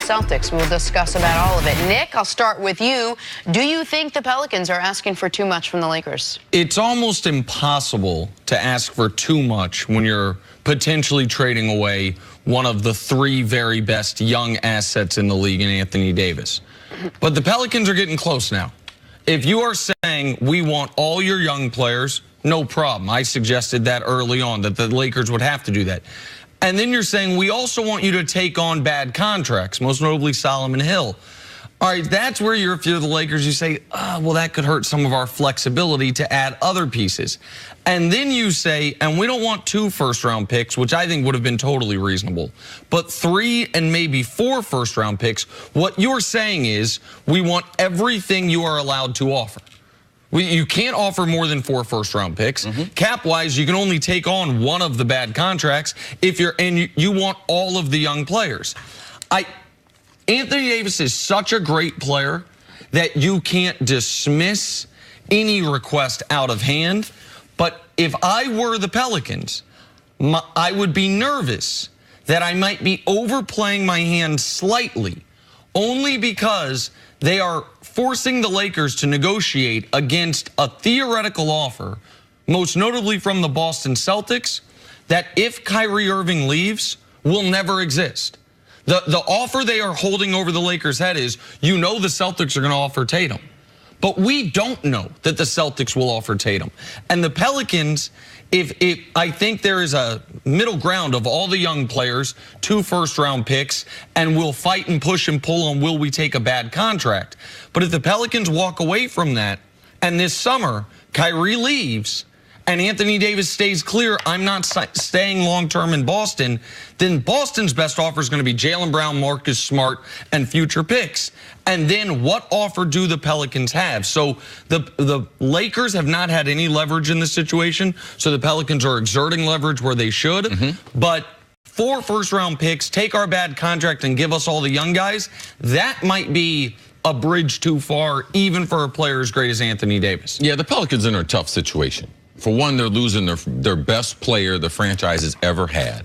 Celtics. We'll discuss about all of it. Nick, I'll start with you. Do you think the Pelicans are asking for too much from the Lakers? It's almost impossible to ask for too much when you're potentially trading away one of the three very best young assets in the league in Anthony Davis. But the Pelicans are getting close now. If you are saying we want all your young players, no problem. I suggested that early on, that the Lakers would have to do that. And then you're saying we also want you to take on bad contracts, most notably Solomon Hill. All right, that's where if you're the Lakers, you say, well, that could hurt some of our flexibility to add other pieces. And then you say, and we don't want 2 first-round picks, which I think would have been totally reasonable, but 3 and maybe 4 first-round picks. What you're saying is we want everything you are allowed to offer. You can't offer more than 4 first-round picks. Cap-wise, you can only take on one of the bad contracts and you want all of the young players. Anthony Davis is such a great player that you can't dismiss any request out of hand. But if I were the Pelicans, I would be nervous that I might be overplaying my hand slightly, only because they are forcing the Lakers to negotiate against a theoretical offer, most notably from the Boston Celtics, that if Kyrie Irving leaves, will never exist. The offer they are holding over the Lakers' head is, the Celtics are going to offer Tatum. But we don't know that the Celtics will offer Tatum. And the Pelicans, I think there is a middle ground of all the young players, 2 first-round picks, and we'll fight and push and pull on will we take a bad contract. But if the Pelicans walk away from that, and this summer Kyrie leaves, and Anthony Davis stays clear, I'm not staying long-term in Boston, then Boston's best offer is going to be Jaylen Brown, Marcus Smart, and future picks. And then what offer do the Pelicans have? So the Lakers have not had any leverage in this situation, so the Pelicans are exerting leverage where they should. But 4 first-round picks, take our bad contract and give us all the young guys, that might be a bridge too far, even for a player as great as Anthony Davis. Yeah, the Pelicans are in a tough situation. For one, they're losing their best player the franchise has ever had.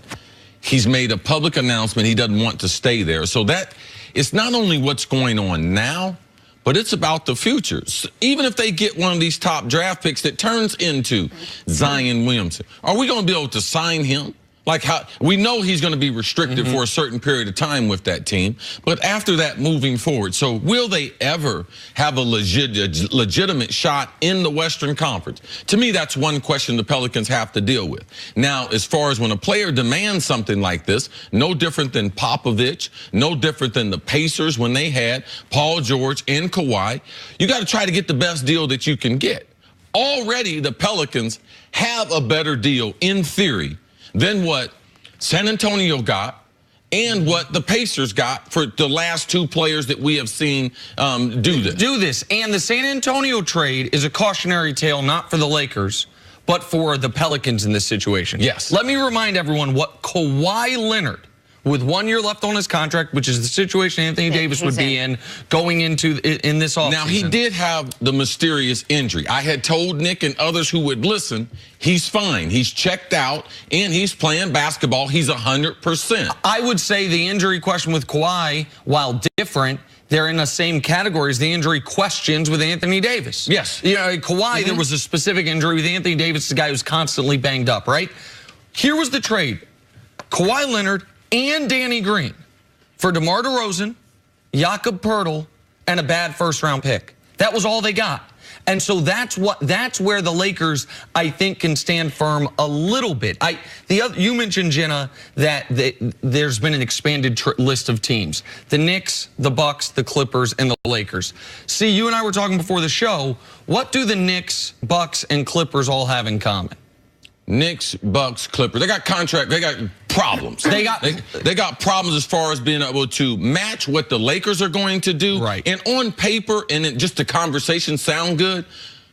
He's made a public announcement he doesn't want to stay there. So that it's not only what's going on now, but it's about the future. Even if they get one of these top draft picks that turns into Zion Williamson, are we going to be able to sign him? Like how we know he's going to be restricted for a certain period of time with that team, but after that, moving forward. So will they ever have a legitimate shot in the Western Conference? To me, that's one question the Pelicans have to deal with. Now, as far as when a player demands something like this, no different than Popovich, no different than the Pacers when they had Paul George and Kawhi, you got to try to get the best deal that you can get. Already, the Pelicans have a better deal in theory than what San Antonio got and what the Pacers got for the last 2 players that we have seen do this. And the San Antonio trade is a cautionary tale, not for the Lakers, but for the Pelicans in this situation. Yes. Let me remind everyone what Kawhi Leonard, with 1 year left on his contract, which is the situation Anthony Davis would be in going into in this offseason. Now, he did have the mysterious injury. I had told Nick and others who would listen, he's fine. He's checked out, and he's playing basketball. He's 100%. I would say the injury question with Kawhi, while different, they're in the same category as the injury questions with Anthony Davis. Yes. Kawhi, there was a specific injury with Anthony Davis, the guy who's constantly banged up, right? Here was the trade. Kawhi Leonard and Danny Green for DeMar DeRozan, Jakob Poeltl, and a bad first-round pick. That was all they got. And so that's where the Lakers, I think, can stand firm a little bit. You mentioned, Jenna, that there's been an expanded list of teams. The Knicks, the Bucks, the Clippers, and the Lakers. See, you and I were talking before the show. What do the Knicks, Bucks, and Clippers all have in common? Knicks, Bucks, Clippers. They got problems. They got problems as far as being able to match what the Lakers are going to do. Right. And on paper, and just the conversation sound good,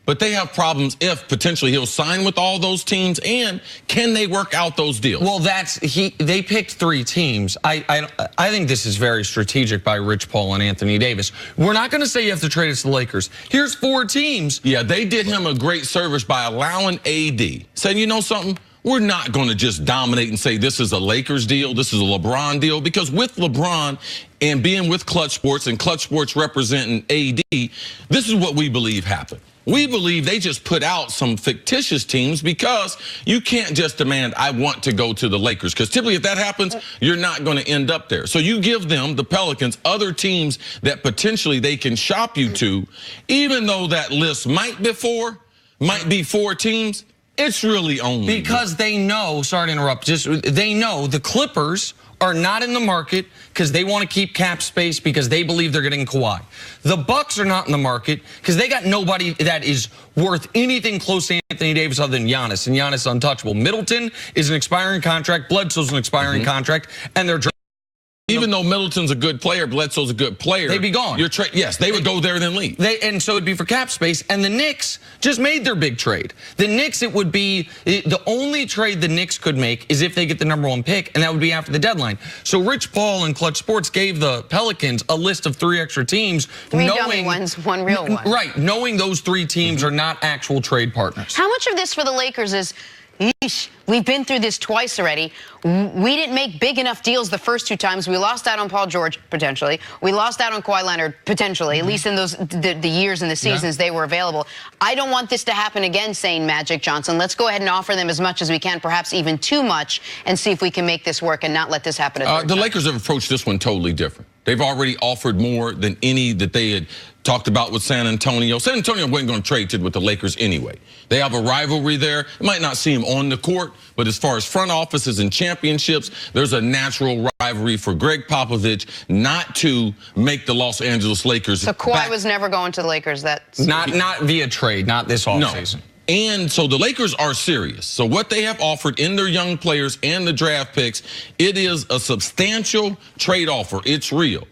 but they have problems if potentially he'll sign with all those teams, and can they work out those deals? Well, they picked 3 teams. I think this is very strategic by Rich Paul and Anthony Davis. We're not going to say you have to trade us to the Lakers. Here's 4 teams. Yeah, they did him a great service by allowing AD. Saying, you know something? we're not going to just dominate and say this is a Lakers deal, this is a LeBron deal, because with LeBron and being with Clutch Sports and Clutch Sports representing AD, this is what we believe happened. We believe they just put out some fictitious teams because you can't just demand, I want to go to the Lakers. Because typically if that happens, you're not going to end up there. So you give them, the Pelicans, other teams that potentially they can shop you to, even though that list might be 4 teams, it's really only. Because they know, sorry to interrupt, they know the Clippers are not in the market because they want to keep cap space because they believe they're getting Kawhi. The Bucks are not in the market because they got nobody that is worth anything close to Anthony Davis other than Giannis, and Giannis is untouchable. Middleton is an expiring contract, Bledsoe's an expiring contract, and they're even though Middleton's a good player, Bledsoe's a good player, they'd be gone. Yes, they would go there and then leave. And so it'd be for cap space. And the Knicks just made their big trade. The Knicks, it would be the only trade the Knicks could make is if they get the #1 pick, and that would be after the deadline. So Rich Paul and Clutch Sports gave the Pelicans a list of 3 extra teams. 3 dummy ones, 1 real one. Right, knowing those 3 teams are not actual trade partners. How much of this for the Lakers is, yeesh, we've been through this twice already. We didn't make big enough deals the first 2 times. We lost out on Paul George, potentially. We lost out on Kawhi Leonard, potentially, at least in those the years and the seasons they were available. I don't want this to happen again, saying Magic Johnson. Let's go ahead and offer them as much as we can, perhaps even too much, and see if we can make this work and not let this happen again. The Lakers have approached this one totally different. They've already offered more than any that they had talked about with San Antonio. San Antonio wasn't going to trade with the Lakers anyway. They have a rivalry there. You might not see them on the court, but as far as front offices and championships, there's a natural rivalry for Greg Popovich not to make the Los Angeles Lakers. So Kawhi was never going to the Lakers. Not via trade, not this offseason. No. And so the Lakers are serious. So what they have offered in their young players and the draft picks, it is a substantial trade offer. It's real.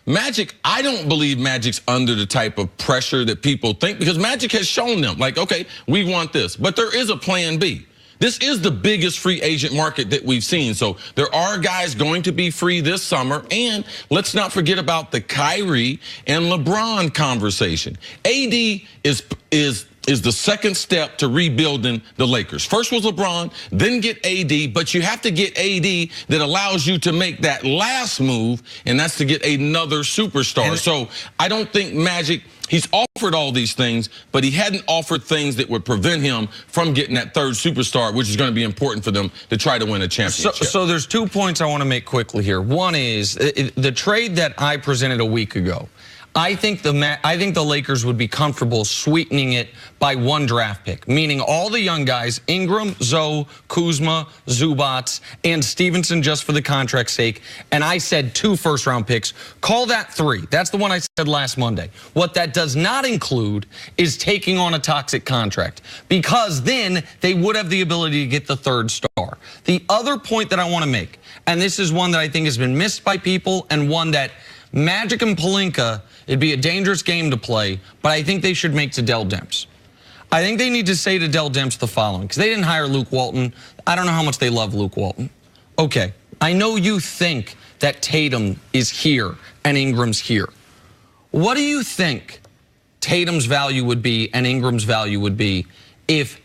Magic, I don't believe Magic's under the type of pressure that people think, because Magic has shown them, like, okay, we want this. But there is a plan B. This is the biggest free agent market that we've seen. So there are guys going to be free this summer. And let's not forget about the Kyrie and LeBron conversation. AD is the second step to rebuilding the Lakers. First was LeBron, then get AD, but you have to get AD that allows you to make that last move, and that's to get another superstar. So I don't think Magic, he's offered all these things, but he hadn't offered things that would prevent him from getting that 3rd superstar, which is going to be important for them to try to win a championship. So there's 2 points I want to make quickly here. One is the trade that I presented a week ago. I think the Lakers would be comfortable sweetening it by 1 draft pick, meaning all the young guys, Ingram, Zoe, Kuzma, Zubats, and Stevenson just for the contract's sake. And I said 2 first-round picks. Call that 3. That's the one I said last Monday. What that does not include is taking on a toxic contract, because then they would have the ability to get the 3rd star. The other point that I want to make, and this is one that I think has been missed by people, and one that Magic and Pelinka, it'd be a dangerous game to play, but I think they should make to Dell Demps. I think they need to say to Dell Demps the following, because they didn't hire Luke Walton. I don't know how much they love Luke Walton. Okay, I know you think that Tatum is here and Ingram's here. What do you think Tatum's value would be and Ingram's value would be if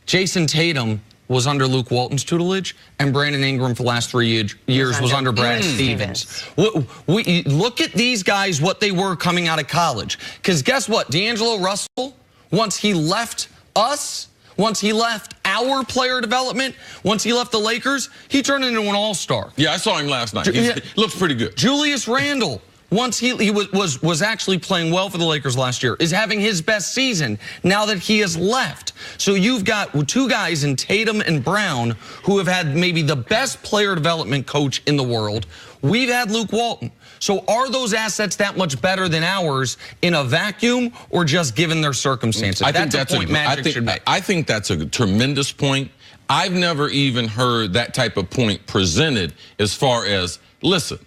Jason Tatum was under Luke Walton's tutelage, and Brandon Ingram for the last 3 years was under Brad Stevens. Look at these guys, what they were coming out of college. Because guess what? D'Angelo Russell, once he left us, once he left our player development, once he left the Lakers, he turned into an all-star. Yeah, I saw him last night. He looks pretty good. Julius Randle, once he was actually playing well for the Lakers last year, is having his best season now that he has left. So you've got 2 guys in Tatum and Brown who have had maybe the best player development coach in the world. We've had Luke Walton. So are those assets that much better than ours in a vacuum, or just given their circumstances? That's a point Magic should make. I think that's a tremendous point. I've never even heard that type of point presented as far as, listen,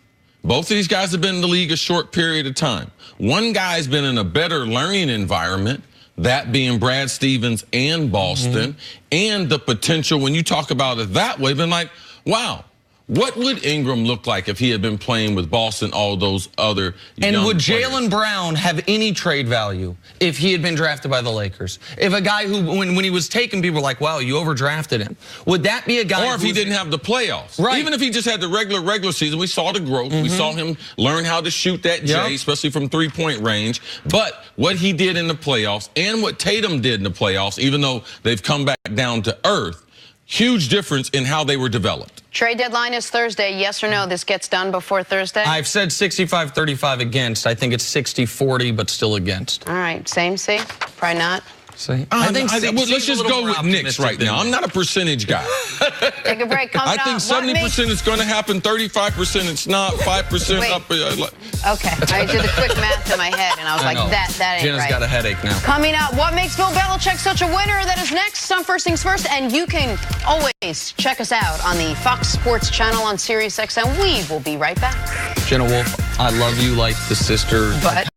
both of these guys have been in the league a short period of time. One guy's been in a better learning environment, that being Brad Stevens and Boston, and the potential, when you talk about it that way, been like, wow, What would Ingram look like if he had been playing with Boston, all those other And young would players? Jaylen Brown have any trade value if he had been drafted by the Lakers? If a guy who, when he was taken, people were like, wow, you overdrafted him. Would that be a guy Or if he didn't have the playoffs. Right. Even if he just had the regular season, we saw the growth. We saw him learn how to shoot that J, especially from three-point range. But what he did in the playoffs and what Tatum did in the playoffs, even though they've come back down to earth, huge difference in how they were developed. Trade deadline is Thursday. Yes or no, this gets done before Thursday? I've said 65-35 against. I think it's 60-40, but still against. All right, same, see? Probably not. See? Well, let's just go with Knicks right now. I'm not a percentage guy. Take a break. Coming I think 70% is going to happen, 35% it's not, 5% Wait. up. Okay, I did the quick math in my head, and I was like, know. that ain't Jenna's right. got a headache now. Coming up, what makes Bill Belichick such a winner? That is next on First Things First, and you can always check us out on the Fox Sports channel on SiriusXM. We will be right back. Jenna Wolf, I love you like the sister. But